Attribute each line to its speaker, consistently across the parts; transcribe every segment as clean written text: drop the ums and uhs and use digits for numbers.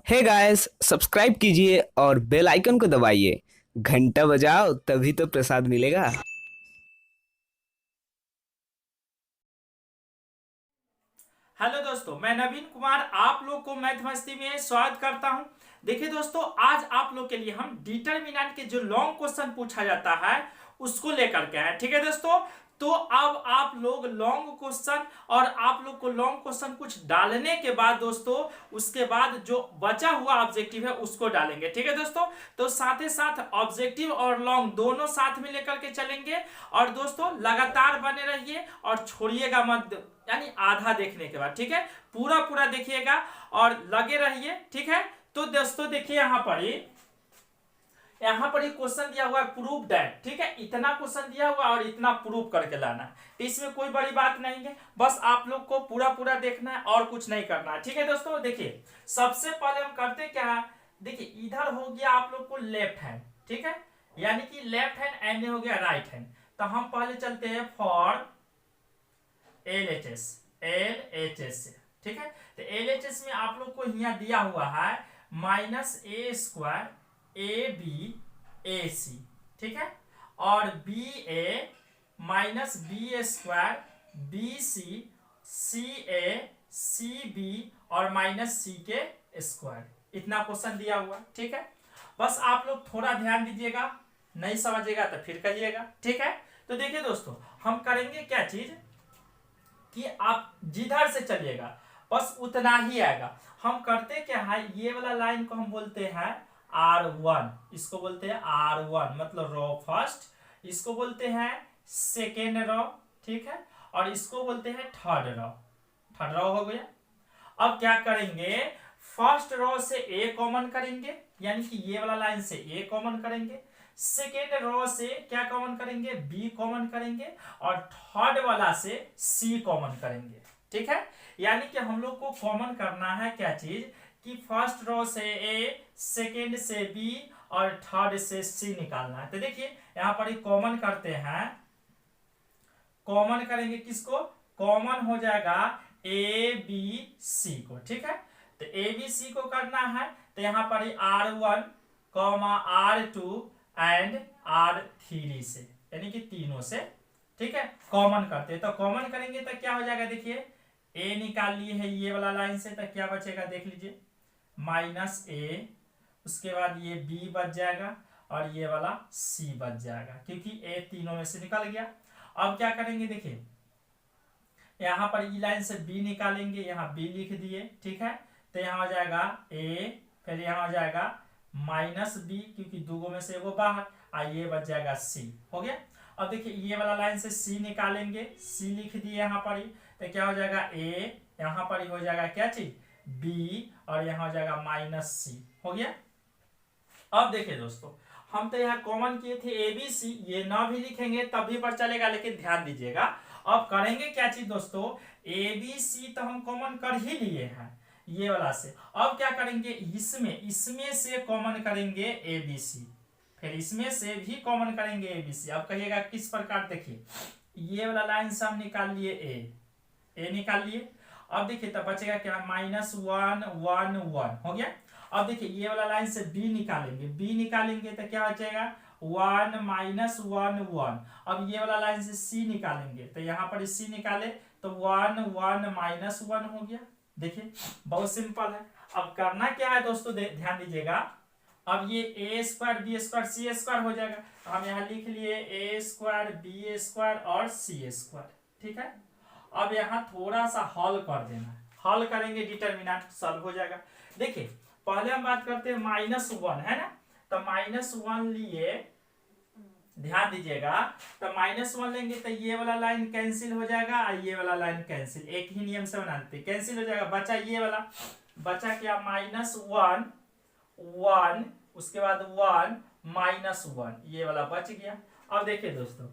Speaker 1: Hey guys, subscribe कीजिए और bell icon को दबाइए। घंटा बजाओ तभी तो प्रसाद मिलेगा।
Speaker 2: हेलो दोस्तों, मैं नवीन कुमार आप लोग को मैथ मस्ती में स्वागत करता हूं। देखिए दोस्तों, आज आप लोग के लिए हम डिटरमिनेंट के जो लॉन्ग क्वेश्चन पूछा जाता है उसको लेकर के आए। ठीक है दोस्तों, तो अब आप लोग लॉन्ग क्वेश्चन और आप लोग को लॉन्ग क्वेश्चन कुछ डालने के बाद दोस्तों उसके बाद जो बचा हुआ ऑब्जेक्टिव है उसको डालेंगे। ठीक है दोस्तों, तो साथ ही साथ ऑब्जेक्टिव और लॉन्ग दोनों साथ में लेकर के चलेंगे। और दोस्तों लगातार बने रहिए और छोड़िएगा मत, यानी आधा देखने के बाद। ठीक है, पूरा पूरा देखिएगा और लगे रहिए। ठीक है, तो दोस्तों देखिए यहाँ पर क्वेश्चन दिया हुआ है प्रूव दैट। ठीक है, इतना क्वेश्चन दिया हुआ और इतना प्रूव करके लाना है, तो इसमें कोई बड़ी बात नहीं है। बस आप लोग को पूरा पूरा देखना है और कुछ नहीं करना है। ठीक है दोस्तों, देखिए सबसे पहले हम करते क्या है। देखिए इधर हो गया आप लोग को लेफ्ट हैंड, ठीक है, यानी कि लेफ्ट हैंड एंड हो गया राइट हैंड। तो हम पहले चलते हैं फॉर एल एच एस से। ठीक है, तो एल एच एस में आप लोग को यहाँ दिया हुआ है -a² AB AC। ठीक है, और BA -B² BC CA CB और -C²। इतना क्वेश्चन दिया हुआ। ठीक है, बस आप लोग थोड़ा ध्यान दीजिएगा, नहीं समझिएगा तो फिर कहिएगा। ठीक है, तो देखिए दोस्तों हम करेंगे क्या चीज कि आप जिधर से चलिएगा बस उतना ही आएगा। हम करते क्या है, ये वाला लाइन को हम बोलते हैं R1, इसको बोलते हैं R1 मतलब रो फर्स्ट, इसको बोलते हैं सेकेंड रो। ठीक है, और इसको बोलते हैं थर्ड रो। थर्ड रो हो गया। अब क्या करेंगे, फर्स्ट रो से ए कॉमन करेंगे, यानी कि ये वाला लाइन से ए कॉमन करेंगे। सेकेंड रो से क्या कॉमन करेंगे, बी कॉमन करेंगे, और थर्ड वाला से सी कॉमन करेंगे। ठीक है, यानी कि हम लोग को कॉमन करना है क्या चीज कि फर्स्ट रो से ए, सेकेंड से बी और थर्ड से सी निकालना है। तो देखिए यहां पर कॉमन करते हैं, कॉमन करेंगे किसको, कॉमन हो जाएगा ए बी सी को। ठीक है, तो ए बी सी को करना है, तो यहां पर R1 R2 एंड R3 से, यानी कि तीनों से। ठीक है, कॉमन करते हैं, तो कॉमन करेंगे तो क्या हो जाएगा, देखिए ए निकाल लिए है ये वाला लाइन से, तो क्या बचेगा देख लीजिए -a, उसके बाद ये b बच जाएगा और ये वाला c बच जाएगा, क्योंकि a तीनों में से निकल गया। अब क्या करेंगे, देखिए यहां पर ई लाइन से b निकालेंगे, यहाँ b लिख दिए। ठीक है, तो यहाँ हो जाएगा a, फिर यहाँ हो जाएगा -b, क्योंकि दो में से वो बाहर, और ये बच जाएगा c। हो गया। अब देखिए ये वाला लाइन से c निकालेंगे, c लिख दिए यहाँ पर ही, तो क्या हो जाएगा a, यहाँ पर ही हो जाएगा क्या चीज b, और यहाँ हो जाएगा -c। हो गया। अब देखिए दोस्तों हम तो यहाँ कॉमन किए थे ए बी सी, ये ना भी लिखेंगे तब भी पर चलेगा, लेकिन ध्यान दीजिएगा अब करेंगे क्या चीज दोस्तों, ए बी सी तो हम कॉमन कर ही लिए हैं ये वाला से। अब क्या करेंगे, इसमें इसमें से कॉमन करेंगे ए बी सी, फिर इसमें से भी कॉमन करेंगे ए बी सी। अब कहिएगा किस प्रकार, देखिए ये वाला लाइन से हम निकाल लिए ए निकाल लिए। अब देखिए तब बचेगा क्या, -1 1 1 हो गया। अब देखिए ये वाला लाइन से b निकालेंगे, b निकालेंगे तो क्या बचेगा 1 -1 1। अब ये वाला लाइन से c निकालेंगे, तो यहाँ पर c निकाले तो 1 1 -1 हो गया। देखिए बहुत सिंपल है। अब करना क्या है दोस्तों, ध्यान दीजिएगा, अब ये a² b² c² हो जाएगा। तो हम यहाँ लिख लिए a² b² और c²। ठीक है, अब यहाँ थोड़ा सा हल कर देना है, हल करेंगे डिटरमिनेंट सॉल्व हो जाएगा। देखिए पहले हम बात करते हैं -1 है ना, तो -1 लिए, ध्यान दीजिएगा, तो -1 लेंगे तो ये वाला लाइन कैंसिल हो जाएगा और ये वाला लाइन कैंसिल, एक ही नियम से बनाते कैंसिल हो जाएगा। बचा ये वाला, बचा क्या -1 1, उसके बाद 1 -1, ये वाला बच गया। अब देखिए दोस्तों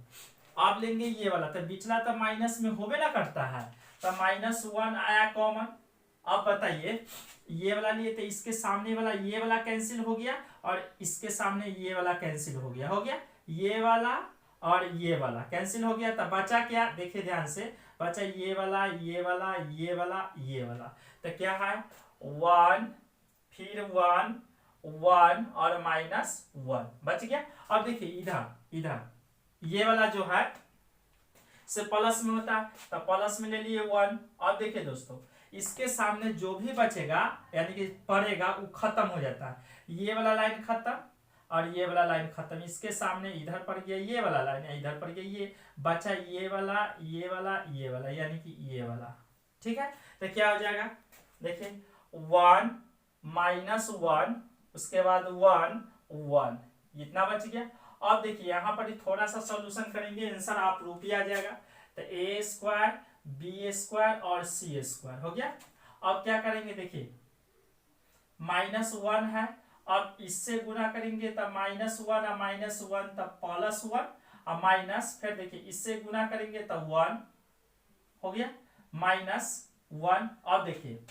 Speaker 2: अब लेंगे ये वाला, तो बिचला तो माइनस में होबे ना करता है, तो -1 आया कॉमन। अब बताइए ये वाला लिए तो इसके सामने वाला ये वाला कैंसिल हो गया और इसके सामने ये वाला कैंसिल हो गया। हो गया, ये वाला और ये वाला कैंसिल हो गया, तो बचा क्या, देखिए ध्यान से, बचा ये वाला ये वाला ये वाला ये वाला, तो क्या है 1 फिर 1 1 और -1 बच गया। अब देखिए इधर इधर ये वाला जो है से प्लस में होता है तो प्लस में ले लिए 1। अब देखिए दोस्तों इसके सामने जो भी बचेगा यानी कि पड़ेगा वो खत्म हो जाता है। ये वाला लाइन खत्म और ये वाला लाइन खत्म, इसके सामने इधर पड़ गया ये वाला लाइन, इधर पड़ गया ये, बचा ये वाला ये वाला ये वाला यानी कि ये वाला। ठीक है, तो क्या हो जाएगा देखिए 1 -1 उसके बाद 1 1 इतना बच गया। अब देखिए यहाँ पर थोड़ा सा सॉल्यूशन करेंगे, आंसर आप रूप ही आ जाएगा। तो a² b² और c² हो गया। अब क्या करेंगे देखिए -1 है, अब इससे गुना करेंगे तब -1 और -1 तब +1 और माइनस, फिर देखिए इससे गुना करेंगे तब 1 हो गया -1। अब देखिए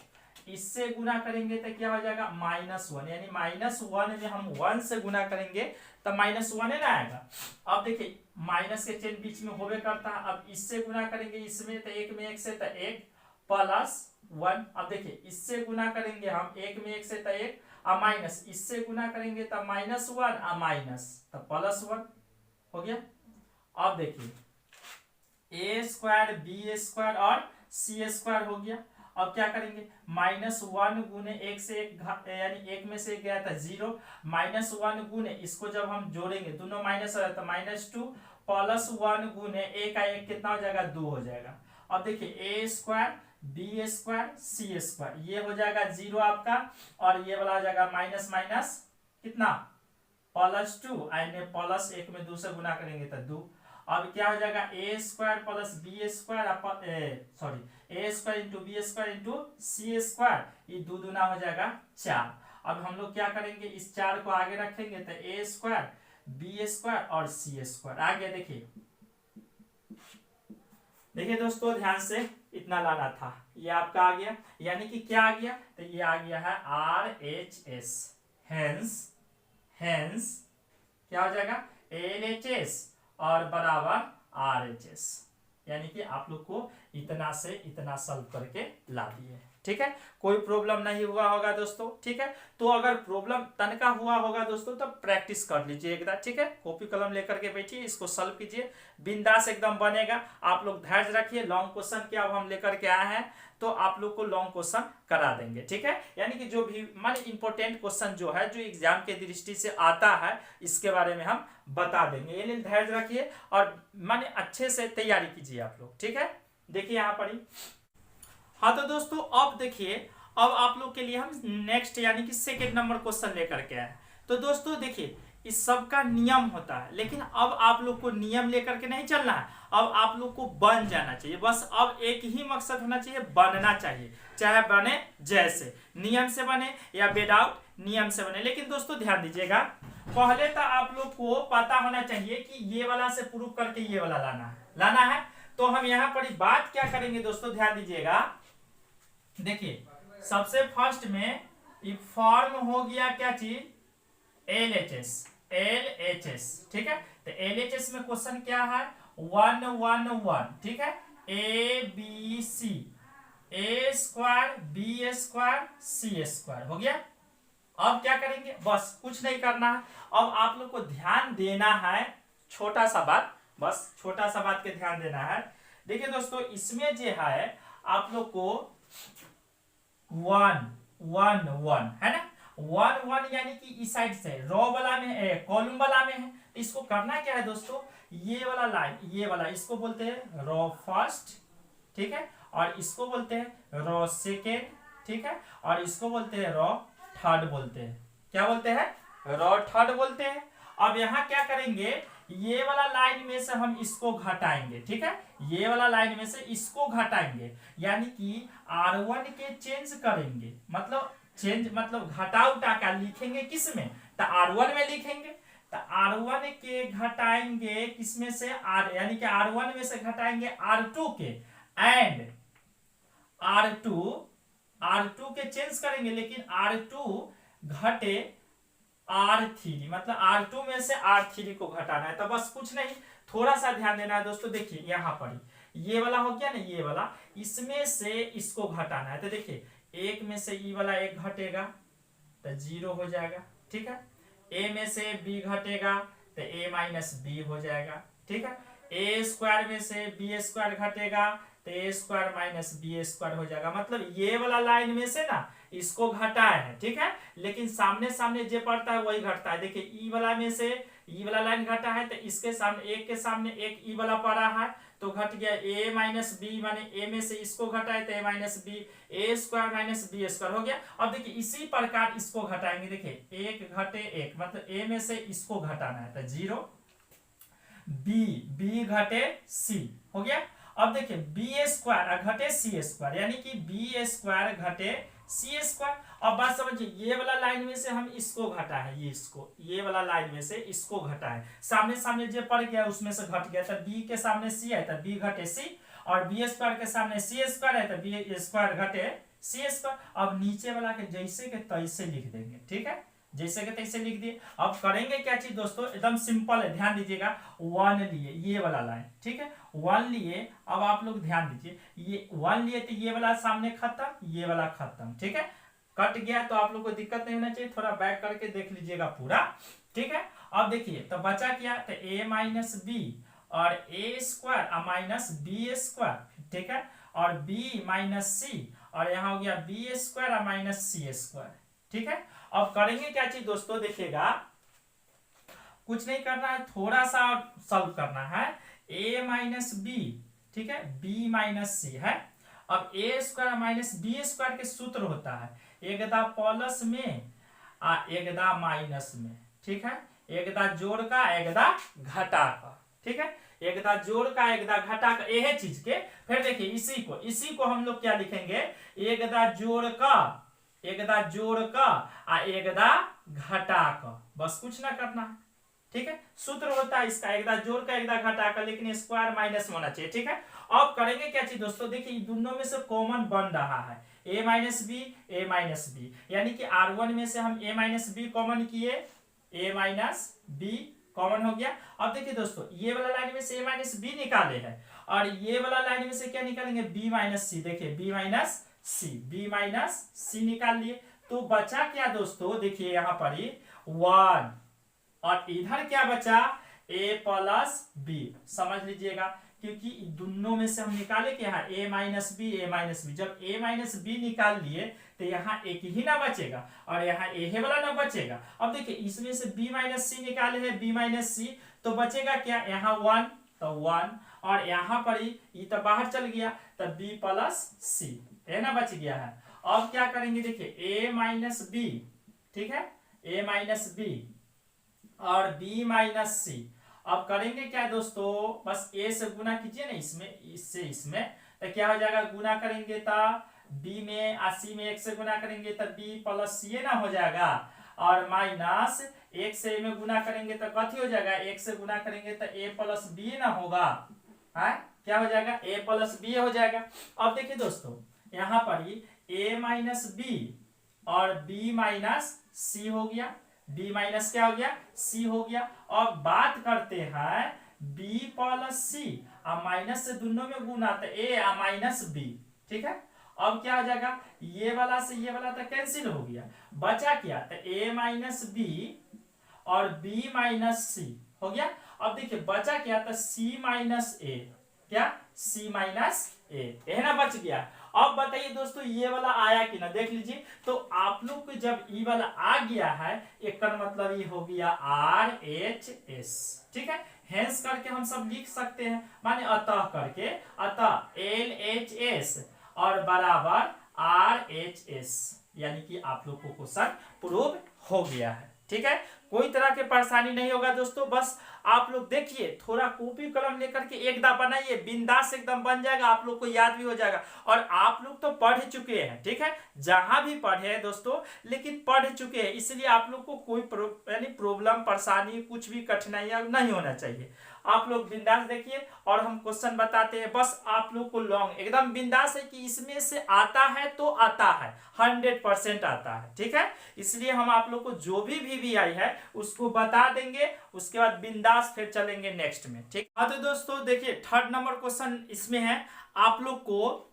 Speaker 2: इससे गुना करेंगे तो क्या हो जाएगा -1 यानी -1 में हम 1 से गुना करेंगे तब -1 है ना आएगा। अब देखिए माइनस के चिन्ह बीच में होवे करता है, अब इससे गुना करेंगे इसमें तो 1 में 1 से तो 1 +1। अब देखिए इससे गुना करेंगे हम 1 में 1 से तो 1 और माइनस, इससे गुना करेंगे तब -1 और माइनस तब +1 हो गया। अब देखिए a² b² और c² हो गया। अब क्या करेंगे -1 गुने 1 से 1 यानी 1 में से 1 गया था 0, -1 गुने इसको जब हम जोड़ेंगे दोनों माइनस हो जाता है -2 +1 गुने 1 का 1 कितना हो जाएगा 2 हो जाएगा। अब देखिए a² b² c² ये हो जाएगा 0 आपका, और ये वाला हो जाएगा माइनस माइनस कितना +2 एंड +1 में 2 से गुना करेंगे तो 2। अब क्या हो जाएगा a² + b² sorry a² into b² into c², ये 2 दूना हो जाएगा 4। अब हम लोग क्या करेंगे इस 4 को आगे रखेंगे तो a² b² और c² आ गया। देखिए दोस्तों ध्यान से इतना लाना था, ये आपका आ गया यानी कि क्या आ गया तो ये आ गया है RHS, हेंस क्या हो जाएगा LHS और बराबर RHS, यानी कि आप लोग को इतना से इतना सॉल्व करके ला दिए। ठीक है, कोई प्रॉब्लम नहीं हुआ होगा दोस्तों। ठीक है, तो अगर प्रॉब्लम तनका हुआ होगा दोस्तों तो प्रैक्टिस कर लीजिए एक बार। ठीक है, कॉपी कलम लेकर के बैठिए, इसको सॉल्व कीजिए, बिंदास एकदम बनेगा। आप लोग धैर्य रखिए, लॉन्ग क्वेश्चन क्या हम लेकर के आए हैं तो आप लोग को लॉन्ग क्वेश्चन करा देंगे। ठीक है, यानी कि जो भी मान इंपॉर्टेंट क्वेश्चन जो है जो एग्जाम के दृष्टि से आता है इसके बारे में हम बता देंगे। ये लिए धैर्य रखिए और माने अच्छे से तैयारी कीजिए आप लोग। ठीक है, देखिए यहाँ पर ही। हाँ तो दोस्तों अब देखिए, अब आप लोग के लिए हम नेक्स्ट यानी कि सेकेंड नंबर क्वेश्चन लेकर के आए। तो दोस्तों देखिए इस सब का नियम होता है, लेकिन अब आप लोग को नियम लेकर के नहीं चलना है, अब आप लोग को बन जाना चाहिए। बस अब एक ही मकसद होना चाहिए, बनना चाहिए, चाहे बने जैसे नियम से बने या विदाउट नियम से बने। लेकिन दोस्तों ध्यान दीजिएगा, पहले तो आप लोग को पता होना चाहिए कि ये वाला से प्रूव करके ये वाला लाना है। तो हम यहाँ पर बात क्या करेंगे दोस्तों, ध्यान दीजिएगा। देखिए सबसे फर्स्ट में फॉर्म हो गया क्या चीज LHS। ठीक है, तो LHS में क्वेश्चन क्या है 1 1 1। ठीक है, ABC a² b² c² हो गया। अब क्या करेंगे, बस कुछ नहीं करना है, अब आप लोग को ध्यान देना है छोटा सा बात, बस छोटा सा बात के ध्यान देना है। देखिए दोस्तों इसमें जो है आप लोग को 1 1 1 है ना, 1 1 यानी कि इस साइड से रो वाला में कॉलम वाला में है। इसको करना क्या है दोस्तों, ये वाला लाइन ये वाला इसको बोलते हैं रो फर्स्ट। ठीक है, और इसको बोलते हैं रो सेकेंड। ठीक है, और इसको बोलते हैं रो थर्ड बोलते हैं। क्या बोलते हैं, रो थर्ड बोलते हैं। अब यहाँ क्या करेंगे, ये वाला लाइन में से हम इसको घटाएंगे। ठीक है, ये वाला लाइन में से इसको घटाएंगे, यानी कि R1 के चेंज करेंगे, मतलब चेंज मतलब घटा उठा क्या लिखेंगे किस में, तो R1 में लिखेंगे। तो R1 के घटाएंगे किसमें से R, यानी कि R1 में से घटाएंगे R2 के, एंड R2 के चेंज करेंगे, लेकिन R2 घटे R3, मतलब R2 में से R3 को घटाना है। तो बस कुछ नहीं, थोड़ा सा ध्यान देना है दोस्तों। देखिए यहाँ पर ये वाला हो गया ना, ये वाला इसमें से इसको घटाना है। तो देखिए एक में से ये वाला एक घटेगा तो 0 हो जाएगा। ठीक है, a में से b घटेगा तो a माइनस बी हो जाएगा। ठीक है, ए स्क्वायर में से बी स्क्वायर घटेगा तो ए स्क्वायर माइनस बी स्क्वायर हो जाएगा। मतलब ये वाला लाइन में से ना इसको घटाए है। ठीक है, लेकिन सामने सामने जो पड़ता है वही घटता है। देखिए ई वाला में से ई वाला लाइन घटा है तो इसके सामने एक के सामने एक ई वाला पड़ा है तो घट गया a माइनस बी, माने a में से इसको घटाए तो a minus B, A square minus B square हो गया। अब देखिए इसी प्रकार इसको घटाएंगे। देखिए एक घटे एक, मतलब a में से इसको घटाना है तो 0, b घटे c हो गया। अब देखिए बी स्क्वायर घटे सी स्क्वायर, यानी कि बी स्क्वायर घटे सी स्क्वायर। अब बात समझिए, ये वाला लाइन में से हम इसको घटा है, ये इसको, ये वाला लाइन में से इसको घटा है, सामने सामने जो पड़ गया उसमें से घट गया। तो बी के सामने सी है तो बी घटे सी, और बी स्क्वायर के सामने सी स्क्वायर है तो बी स्क्वायर घटे सी स्क्वायर। अब नीचे वाला के जैसे के तैसे लिख देंगे। ठीक है, जैसे के तैसे लिख दिए। अब करेंगे क्या चीज दोस्तों, एकदम सिंपल है, ध्यान दीजिएगा। 1 लिए ये वाला लाइन, ठीक है 1 लिए। अब आप लोग ध्यान दीजिए, ये 1 लिए तो ये वाला सामने खत्म, ये वाला खत्म। ठीक है, कट गया तो आप लोग को दिक्कत नहीं होना चाहिए, थोड़ा बैक करके देख लीजिएगा पूरा। ठीक है, अब देखिए तो बचा क्या, तो a माइनस बी और a square minus B square. ठीक है, और b माइनस सी, और यहाँ हो गया बी स्क्वायर माइनस सी स्क्वायर। ठीक है, अब करेंगे क्या चीज दोस्तों, देखिएगा कुछ नहीं करना है, थोड़ा सा सॉल्व करना है। a माइनस बी, ठीक है, b माइनस सी है। अब a square minus B square के सूत्र होता है एकदा प्लस में एकदा माइनस में। ठीक है, एकदा जोड़ का एकदा घटा का। ठीक है, एकदा जोड़ का एकदा घटा का, यह चीज के। फिर देखिए इसी को हम लोग क्या लिखेंगे, एकदा जोड़ का एकदा जोड़ का एकदा घटा का, बस कुछ ना करना है। ठीक है, सूत्र होता है इसका एकदा जोड़ का एकदा घटा का, लेकिन स्क्वायर माइनस होना चाहिए। ठीक है, अब करेंगे क्या चीज दोस्तों, देखिए दोनों में से कॉमन बन रहा है a माइनस बी, यानी कि r1 में से हम a माइनस बी कॉमन किए, a माइनस बी कॉमन हो गया। अब देखिए दोस्तों ये वाला लाइन में से a माइनस बी निकाले हैं, और ये वाला लाइन में से क्या निकालेंगे, b माइनस सी। देखिए b माइनस सी निकाल लिए, तो बचा क्या दोस्तों, देखिए यहां पर ही 1, और इधर क्या बचा, a प्लस बी। समझ लीजिएगा, क्योंकि दोनों में से हम निकाले क्या है, a माइनस बी। जब a माइनस बी निकाल लिए तो यहाँ एक ही ना बचेगा, और यहाँ a वाला ना बचेगा। अब देखिए इसमें से b माइनस सी निकाले हैं, b माइनस सी, तो बचेगा क्या, यहाँ 1 तो 1, और यहाँ पर ही ये तो बाहर चल गया तो b प्लस सी, है ना, बच गया है। अब क्या करेंगे, देखिए a माइनस बी, ठीक है, a माइनस बी और b माइनस सी। अब करेंगे क्या दोस्तों, बस a से गुना कीजिए ना, इसमें तो क्या हो जाएगा, गुना करेंगे तो b में c में 1 से गुना करेंगे तो b प्लस सी ना हो जाएगा, और माइनस 1 से a में गुना करेंगे तो कथी हो जाएगा, 1 से गुना करेंगे तो a प्लस बी ना होगा, है क्या हो जाएगा, a प्लस बी हो जाएगा। अब देखिए दोस्तों यहाँ पर ही a माइनस बी और b माइनस सी हो गया, b माइनस क्या हो गया, c हो गया। अब बात करते हैं b प्लस सी, माइनस से दोनों में गुना तो a माइनस b। ठीक है, अब क्या हो जाएगा, ये वाला से ये वाला तो कैंसिल हो गया, बचा क्या, तो a माइनस बी और b माइनस सी हो गया। अब देखिए बचा क्या, तो c माइनस ए, क्या c माइनस ए, है ना, बच गया। अब बताइए दोस्तों ये वाला आया कि ना, देख लीजिए। तो आप लोग को जब ई वाला आ गया है, एक मतलब ये हो गया आर एच एस। ठीक है, हेंस करके हम सब लिख सकते हैं, माने अतः करके, अतः एल एच एस और बराबर आर एच एस, यानी कि आप लोग को क्वेश्चन प्रूव हो गया है। ठीक है, कोई तरह के परेशानी नहीं होगा दोस्तों, बस आप लोग देखिए थोड़ा कॉपी कलम लेकर के एक दफा बनाइए, बिंदास एकदम बन जाएगा, आप लोग को याद भी हो जाएगा। और आप लोग तो पढ़ चुके हैं, ठीक है, जहां भी पढ़े हैं दोस्तों, लेकिन पढ़ चुके हैं, इसलिए आप लोग को कोई यानी प्रॉब्लम परेशानी कुछ भी कठिनाइयां नहीं होना चाहिए। आप लोग बिंदास देखिए और हम क्वेश्चन बताते हैं, बस आप लोग को लॉन्ग एकदम बिंदास है कि इसमें से आता है तो आता है, 100% आता है। ठीक है, इसलिए हम आप लोग को जो भी आई है उसको बता देंगे, उसके बाद बिंदास फिर चलेंगे नेक्स्ट में। ठीक, हाँ तो दोस्तों देखिए 3rd नंबर क्वेश्चन इसमें है, आप लोग को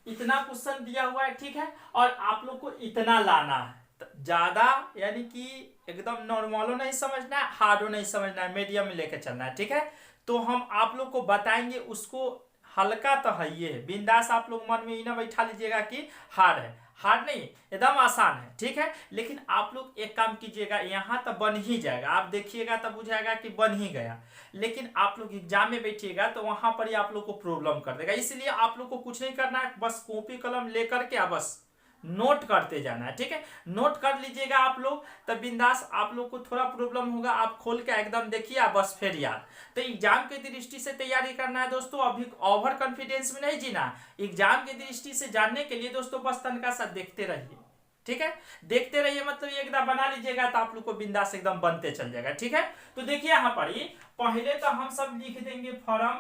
Speaker 2: इतना क्वेश्चन दिया हुआ है, ठीक है, और आप लोग को इतना लाना है। तो ज्यादा यानी कि एकदम नॉर्मलो नहीं समझना है, हार्डो नहीं समझना है, मीडियम में लेकर चलना है, ठीक है। तो हम आप लोग को बताएंगे उसको, हल्का तो है ये, बिंदास आप लोग मन में ही ना बैठा लीजिएगा कि हार्ड है, हार्ड नहीं, एकदम आसान है, ठीक है। लेकिन आप लोग एक काम कीजिएगा, यहाँ तो बन ही जाएगा, आप देखिएगा तब बुझाएगा कि बन ही गया, लेकिन आप लोग एग्जाम में बैठिएगा तो वहां पर ही आप लोग को प्रॉब्लम कर देगा। इसलिए आप लोग को कुछ नहीं करना है, बस कॉपी कलम लेकर के बस नोट करते जाना है, ठीक है। नोट कर लीजिएगा आप लोग, तब बिंदास आप लोग को थोड़ा प्रॉब्लम होगा, आप खोल के एकदम देखिए बस फिर याद। तो एग्जाम की दृष्टि से तैयारी करना है दोस्तों, अभी ओवर कॉन्फिडेंस में नहीं जीना। एग्जाम की दृष्टि से जानने के लिए दोस्तों बस तनका सा देखते रहिए, ठीक है। देखते रहिए मतलब एकदम बना लीजिएगा तो आप लोग को बिंदास एकदम बनते चल जाएगा, ठीक है। तो देखिए यहाँ पर ही पहले तो हम सब लिख देंगे फॉर्म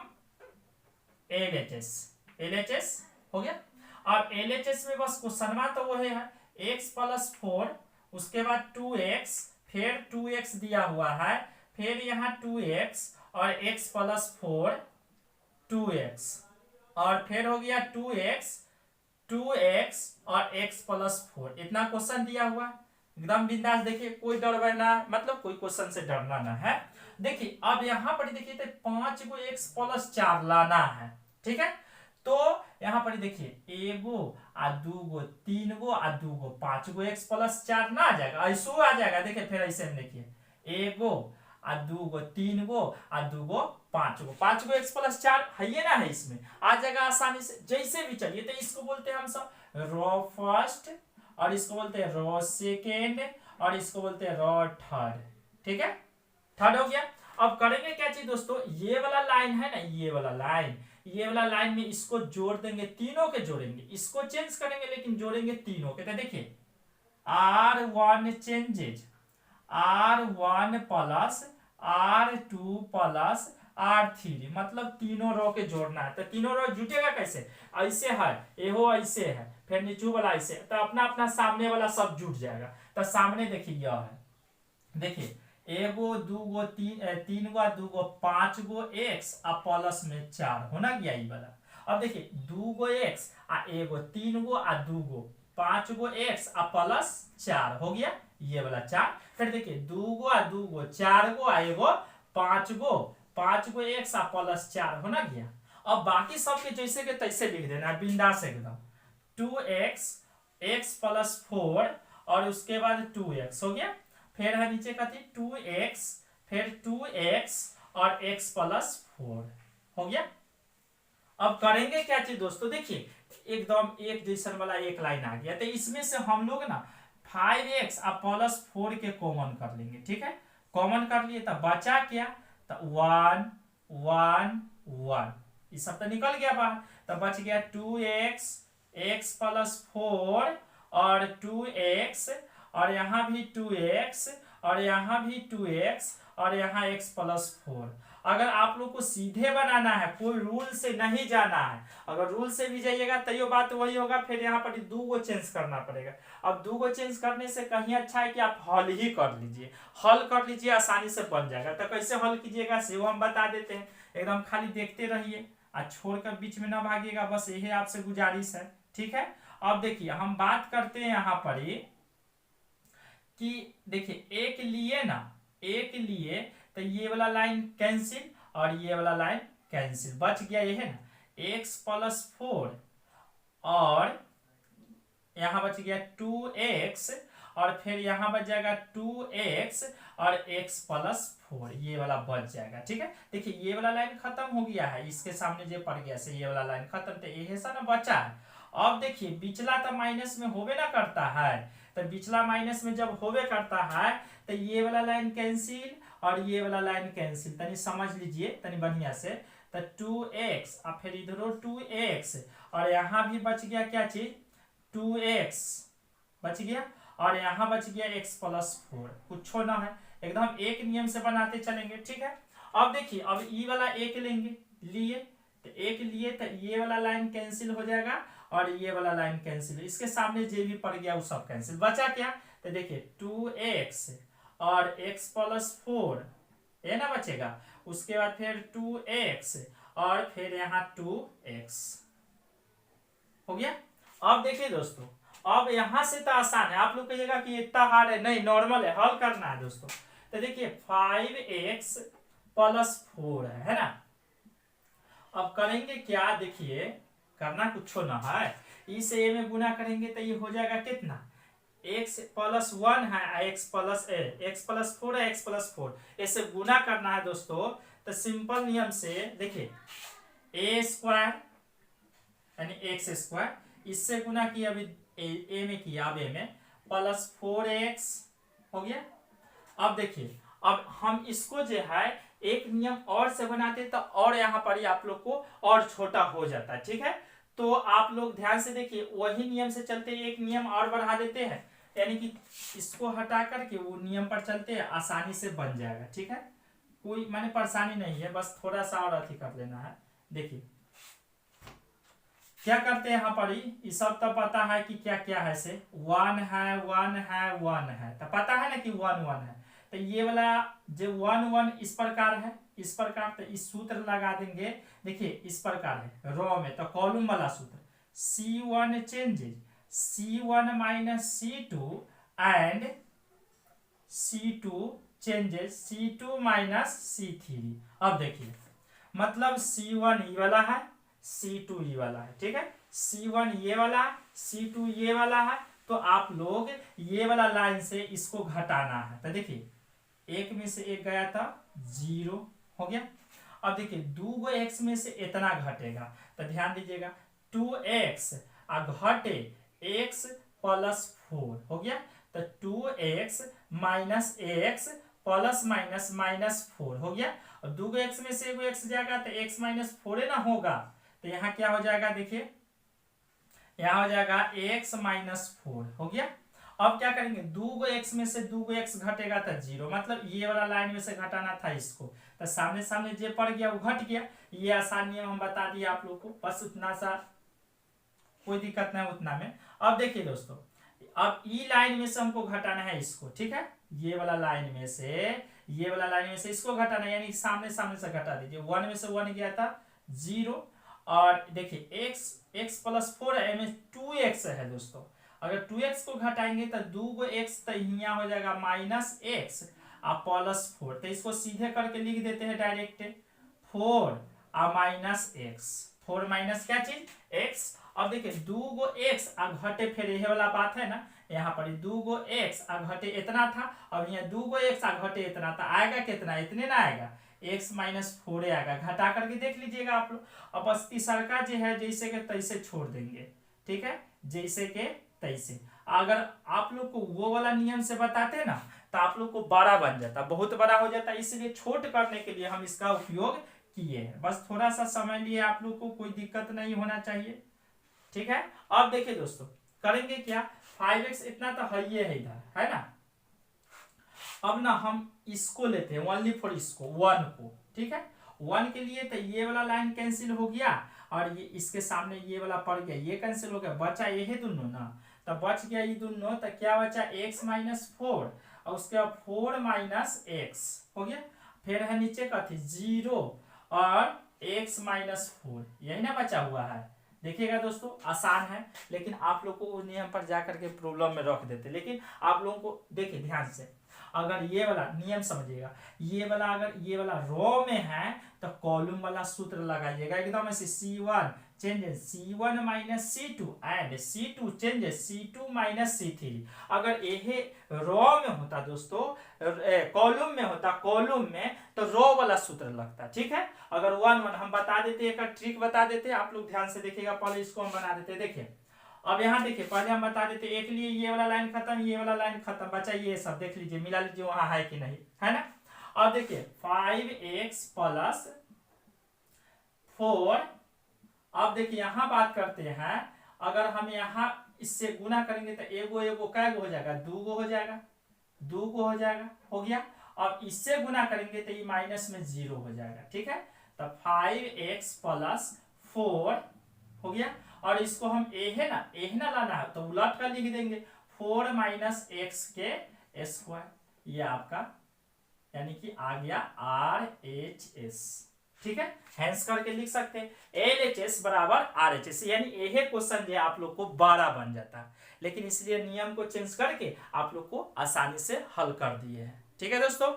Speaker 2: एलएचएस, एलएचएस हो गया। और एलएचएस में बस क्वेश्चन तो वो है x+4, उसके बाद 2x, फिर 2x दिया हुआ है, फिर यहाँ 2x और x+4 2x, और फिर हो गया 2x 2x और x+4, इतना क्वेश्चन दिया हुआ है। एकदम बिंदास देखिए, कोई डर ना, मतलब कोई क्वेश्चन से डरना ना है। देखिए अब यहाँ पर देखिए तो 5 को x+4 लाना है, ठीक है। तो यहाँ पर देखिए एगो आ दूगो तीनगो आ दूगो पांचगो x+4 ना आ जाएगा, ऐसो आ जाएगा। देखिए फिर ऐसे में देखिए एगो आ दूगो तीनगो आ दूगो पांचगो, पांचगो x+4 है ये ना, है इसमें आ जाएगा आसानी से, जैसे भी चलिए। तो इसको बोलते हैं हम सब रो फर्स्ट, और इसको बोलते हैं रो सेकेंड, और इसको बोलते हैं रो थर्ड, ठीक है। थर्ड हो गया। अब करेंगे क्या चीज दोस्तों, ये वाला लाइन है ना, ये वाला लाइन, ये वाला लाइन में इसको जोड़ देंगे, तीनों के जोड़ेंगे, इसको चेंज करेंगे लेकिन जोड़ेंगे तीनों के। तो देखिए R1 changes R1 plus R2 plus R3, मतलब तीनों रो के जोड़ना है। तो तीनों रो जुटेगा कैसे, ऐसे है एहो, ऐसे है, फिर नीचू वाला ऐसे, तो अपना अपना सामने वाला सब जुट जाएगा। तो सामने देखिए यह है, देखिए एगो दूगो तीनगो दूगो पांचगो x आ प्लस में 4 होना गया ये वाला। अब देखिए दूगो x आ एगो तीनगो आ दूगो पांचगो x आ प्लस 4 हो गया ये वाला 4। फिर देखिए दूगो आ दूगो चारगो आ एगो पांचगो x आ प्लस 4 होना गया। अब बाकी सबके जैसे के तैसे लिख देना बिंदास एकदम, 2x x+4 और उसके बाद 2x हो गया, फिर है नीचे का थी 2x, फिर 2x और x+4 हो गया। अब करेंगे क्या चीज दोस्तों, देखिए एकदम एक जैसन वाला एक लाइन आ गया। तो इसमें से हम लोग ना 5x और +4 के कॉमन कर लेंगे, ठीक है। कॉमन कर लिए तो बचा क्या, तो 1 1 1, ये सब तो निकल गया बाहर। तो बच गया 2x x+4 और 2x, और यहाँ भी 2x और यहाँ भी 2x और यहाँ x+4। अगर आप लोग को सीधे बनाना है, कोई रूल से नहीं जाना है, अगर रूल से भी जाइएगा तो ये बात वही होगा, फिर यहाँ पर दो गो चेंज करना पड़ेगा। अब दो गो चेंज करने से कहीं अच्छा है कि आप हल ही कर लीजिए, हल कर लीजिए, आसानी से बन जाएगा। तो कैसे हल कीजिएगा से वो हम बता देते हैं, एकदम खाली देखते रहिए और छोड़कर बीच में ना भागिएगा, बस यही आपसे गुजारिश है, ठीक है। अब देखिए हम बात करते हैं यहाँ पर कि देखिए एक लिए ना, एक लिए तो ये वाला लाइन कैंसिल और ये वाला लाइन कैंसिल, बच गया ये है ना x+4 और यहाँ बच गया 2x, और फिर यहाँ बच जाएगा 2x और x+4, ये वाला बच जाएगा, ठीक है। देखिए ये वाला लाइन खत्म हो गया है, इसके सामने जो पड़ गया से ये वाला लाइन खत्म, तो ये सा ना बचा है। अब देखिए बिचला तो माइनस में होवे ना करता है, तो बिचला माइनस में जब होवे करता है तो ये वाला लाइन कैंसिल और ये वाला लाइन कैंसिल, तनी समझ लीजिए तनी बढ़िया से। तो 2x और फिर इधर 2x और यहाँ भी बच गया क्या चीज 2x बच गया, और यहाँ बच गया x+4, कुछ ना है, एकदम एक नियम से बनाते चलेंगे, ठीक है। अब देखिए अब ई वाला एक लेंगे, लिए तो एक लिए तो ये वाला लाइन कैंसिल हो जाएगा और ये वाला लाइन कैंसिल, इसके सामने जो भी पड़ गया वो सब कैंसिल, बचा क्या, तो देखिए 2x और x+4 ये ना बचेगा, उसके बाद फिर 2x और फिर यहाँ 2x हो गया। अब देखिए दोस्तों अब यहां से तो आसान है, आप लोग कहिएगा कि इतना हार्ड है, नहीं नॉर्मल है, हल करना है दोस्तों। तो देखिए 5x प्लस 4 है ना। अब करेंगे क्या, देखिए करना कुछ ना है, इस ए में गुना करेंगे तो ये हो जाएगा कितना, x प्लस 1 है, x प्लस 4 है, x प्लस 4, इसे गुना करना है दोस्तों। तो सिंपल नियम से देखिए ए स्क्वायर यानी एक्स स्क्वायर, इससे गुना किया अभी ए में किया, अब ए में प्लस 4x हो गया। अब देखिए अब हम इसको जो है एक नियम और से बनाते तो और यहाँ पर ही आप लोग को और छोटा हो जाता है, ठीक है। तो आप लोग ध्यान से देखिए, वही नियम से चलते एक नियम और बढ़ा देते हैं, यानी कि इसको हटा करके वो नियम पर चलते हैं, आसानी से बन जाएगा, ठीक है। कोई माने परेशानी नहीं है, बस थोड़ा सा और अथी कर लेना है। देखिए क्या करते हैं यहाँ पर ही, ये सब तो पता है कि क्या क्या है, से 1 है 1 है 1 है, तो पता है ना कि 1 1 है। तो ये वाला जो 1 1 इस प्रकार है, इस प्रकार, तो इस सूत्र लगा देंगे। देखिए इस प्रकार है रो में, तो कॉलम वाला सूत्र C1 changes C1 minus C2 and C2 changes C2 minus C3। अब देखिए मतलब C1 ये वाला है, C2 ये वाला है, ठीक है। C1 ये वाला, C2 ये वाला है, तो आप लोग ये वाला लाइन से इसको घटाना है। तो देखिए एक में से एक गया था 0 हो गया। अब देखिए 2x में से इतना घटेगा, तो ध्यान दीजिएगा 2x घटे x प्लस 4 हो गया, तो 2x minus x plus minus minus 4 हो गया। और 2x में से एगो x जाएगा तो x माइनस 4 ना होगा, तो यहाँ क्या हो जाएगा, देखिए यहाँ हो जाएगा x माइनस 4 हो गया। अब क्या करेंगे, 2x में से 2x घटेगा तो 0, मतलब ये वाला लाइन में से घटाना था इसको, तो सामने सामने जे पड़ गया वो घट गया। ये आसान नियम हम बता दिए आप लोग को, बस उतना सा, कोई दिक्कत नहीं उतना में। अब देखिए दोस्तों, अब ई लाइन में से हमको घटाना है इसको, ठीक है। ये वाला लाइन में से, ये वाला लाइन में से इसको घटाना है, यानी सामने सामने से घटा दीजिए। 1 में से 1 गया था 0, और देखिए x प्लस 4 है, में 2x है दोस्तों। अगर 2x को घटाएंगे तो 2x तो यहाँ हो जाएगा माइनस x और प्लस 4, तो इसको सीधे करके लिख देते हैं डायरेक्ट 4 और माइनस x, 4 माइनस क्या चीज x। अब देखिए 2x घटे, फिर यह वाला बात है ना, यहाँ पर 2x घटे इतना था, अब यहाँ 2x घटे इतना था, आएगा कितना, इतने ना आएगा, x माइनस 4 आएगा। घटा करके देख लीजिएगा आप लोग। अब बस तीसरका जो है जैसे के तैसे छोड़ देंगे, ठीक है, जैसे के तैसे। अगर आप लोग को वो वाला नियम से बताते ना तो आप लोग को बड़ा बन जाता, बहुत बड़ा हो जाता, इसलिए छोट करने के लिए हम इसका उपयोग किए हैं। बस थोड़ा सा समय लिए आप लोग को, कोई दिक्कत नहीं होना चाहिए, ठीक है। अब देखिए दोस्तों करेंगे क्या, 5x इतना तो है ही है इधर, है ना। अब ना हम इसको लेते हैं ओनली फॉर इसको 1 को, ठीक है। 1 के लिए तो ये वाला लाइन कैंसिल हो गया, और ये इसके सामने ये वाला पड़ गया, ये कैंसिल हो गया, बचा ये दोनों ना, तो बच गया ये दोनों, तो क्या बचा x माइनस 4 और उसके बाद 4 माइनस एक्स हो गया। फिर है नीचे का थी 0 और x माइनस 4, यही ना बचा हुआ है। देखिएगा दोस्तों आसान है, लेकिन आप लोग को उस नियम पर जाकर के प्रॉब्लम में रख देते। लेकिन आप लोगों को देखिए ध्यान से, अगर ये वाला नियम समझिएगा, ये वाला अगर ये वाला रो में है तो कॉलम वाला सूत्र लगाइएगा एकदम ऐसे, C1 changes C1 minus C2 and C2 changes C2 minus C3। अगर ये रो में होता दोस्तों, कॉलम में होता, कॉलम में तो रो वाला सूत्र लगता, ठीक है। अगर 1 1 हम बता देते, एक ट्रिक बता देते, आप लोग ध्यान से देखिएगा, पहले इसको हम बना देते। देखिए अब यहाँ देखिए पहले हम बता देते, एक लिए ये वाला लाइन खत्म, ये वाला लाइन खत्म, बचा ये सब, देख लीजिए मिला लीजिए वहां है कि नहीं, है ना। अब देखिए 5x प्लस 4, अब देखिए यहां बात करते हैं, अगर हम यहाँ इससे गुना करेंगे तो एगो एगो कैगो हो जाएगा, 2 गो हो जाएगा, 2 गो हो जाएगा, हो गया। अब इससे गुना करेंगे तो ये माइनस में 0 हो जाएगा, ठीक है। तो 5x प्लस 4 हो गया, और इसको हम ए ना लाना है तो उलट कर लिख देंगे 4 माइनस एक्स के स्क्वायर, ये आपका यानी कि आ गया RHS, ठीक है, हैंस करके लिख सकते हैं LHS बराबर RHS, यानी यही क्वेश्चन जो है आप लोग को 12 बन जाता है, लेकिन इसलिए नियम को चेंज करके आप लोग को आसानी से हल कर दिए हैं। ठीक है दोस्तों,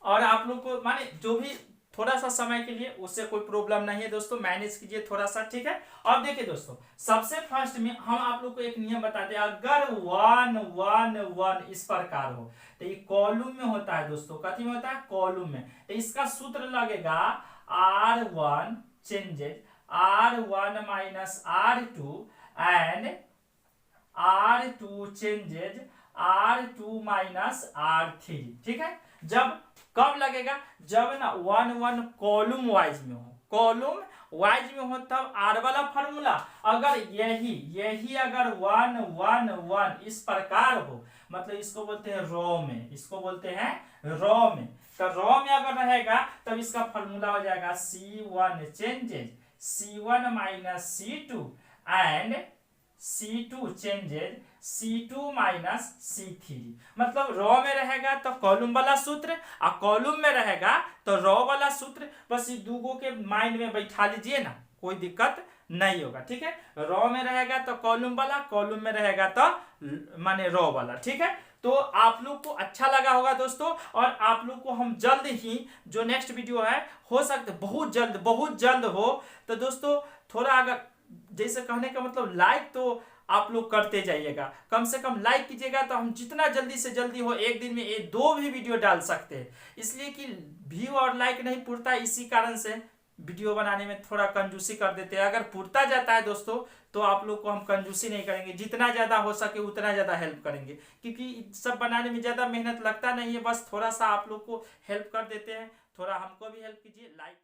Speaker 2: और आप लोग को माने जो भी थोड़ा सा समय के लिए उससे कोई प्रॉब्लम नहीं है दोस्तों, मैनेज कीजिए थोड़ा सा। ठीक है, अब देखिए दोस्तों, सबसे फर्स्ट में हम आप लोग को एक नियम बताते हैं, अगर 1 1 1 इस प्रकार हो तो ये कॉलम में होता है दोस्तों, कथी में होता है, कॉलम में, तो इसका सूत्र लगेगा R1 changes R1 minus R2 and R2 changes R2 minus R3। ठीक है, जब कब लगेगा, जब ना 1 1 कॉलम वाइज में हो, कॉलम वाइज में हो तब R वाला फॉर्मूला, अगर यही अगर 1 1 1 इस प्रकार हो, मतलब इसको बोलते हैं रो में, इसको बोलते हैं रो में, तो रो में अगर रहेगा तब इसका फॉर्मूला हो जाएगा C1 changes C1 minus C2 and C2 changes C2 minus C3, मतलब रो में रहेगा तो कॉलम वाला सूत्र और कॉलम में रहेगा तो रो वाला सूत्र, बस ये दूगों के माइंड में बैठा लीजिए ना, कोई दिक्कत नहीं होगा। ठीक है, रो में रहेगा तो कॉलम वाला, कॉलम में रहेगा तो माने रो वाला। ठीक है, तो आप लोग को अच्छा लगा होगा दोस्तों, और आप लोग को हम जल्द ही जो नेक्स्ट वीडियो है, हो सकता है बहुत जल्द हो, तो दोस्तों थोड़ा अगर जैसे कहने का मतलब लाइक तो आप लोग करते जाइएगा, कम से कम लाइक कीजिएगा, तो हम जितना जल्दी से जल्दी हो एक दिन में ये 2 भी वीडियो डाल सकते हैं, इसलिए कि व्यू और लाइक नहीं पुरता, इसी कारण से वीडियो बनाने में थोड़ा कंजूसी कर देते हैं। अगर पुरता जाता है दोस्तों तो आप लोग को हम कंजूसी नहीं करेंगे, जितना ज़्यादा हो सके उतना ज़्यादा हेल्प करेंगे, क्योंकि सब बनाने में ज़्यादा मेहनत लगता नहीं है, बस थोड़ा सा आप लोग को हेल्प कर देते हैं, थोड़ा हमको भी हेल्प कीजिए, लाइक